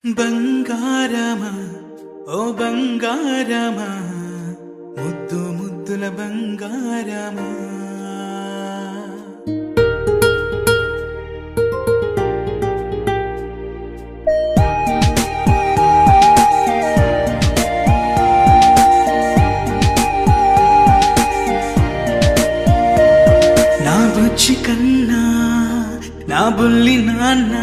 బంగారమా ఓ బంగారమా ముద్దు ముద్దుల బంగారమా నా బుచ్చి కన్నా నా బుల్లి నాన్న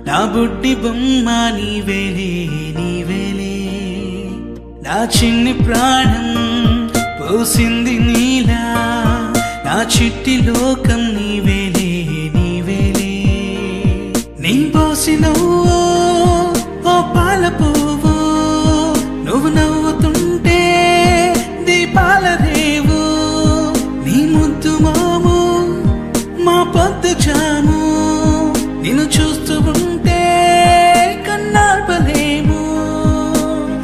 నా బుడ్డి బొమ్మ నీవేలే నీవేలే నా చిన్ని ప్రాణం పోసింది నీలా నా చిట్టి లోకం నీవేలే నీవేలే నీ పోసినవో ఓ పాల పువ్వు నువ్వు నవ్వుతుంటే దీపాల రేవు నీ ముద్దు మాము మా పొద్దు జాము నిన్ను చూస్తూ ఉంటే కన్నార్పలేము.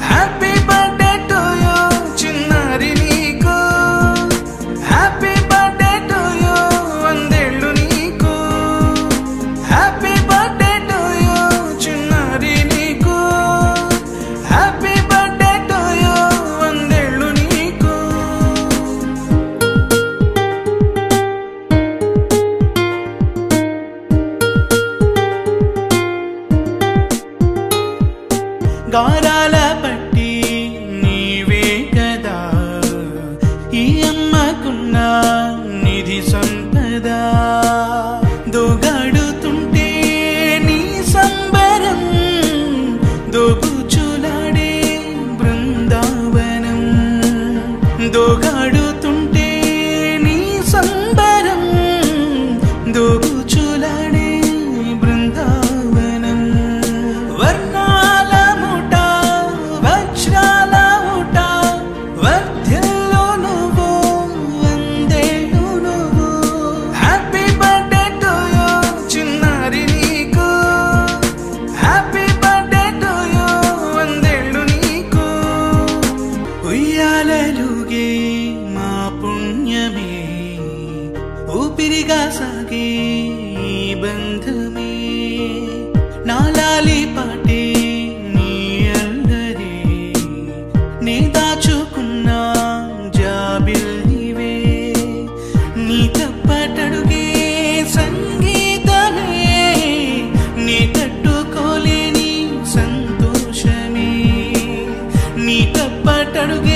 హ్యాపీ బర్త్డే టు యూ చిన్నారి నీకు, హ్యాపీ బర్త్డే టు యూ వందేళ్ళు నీకు, హ్యాపీ బర్త్డే టు యూ చిన్నారి నీకు, హ్యాపీ బర్త్డే టు యూ వందేళ్ళు నీకు. గారాల పట్టి నీవే కదా ఈ అమ్మకున్న నిధి సంపద దోగాడుతుంటే నీ సంబరం దోగుచులాడే బృందావనం దోగాడుతుంటే నీ సంబరం దోగుచులాడే బృందావనం వర్ణాల ఉయ్యాలలుగే మా పుణ్యమే ఊపిరిగా సాగే ఈ బంధమే నాలాలి పాటే నీ అల్లరే నీ దాచుకున్న జాబిల్లివే నీ తప్పటడుగే సంగీతమే నీ తట్టుకోలేని సంతోషమే నీ తప్పటడుగే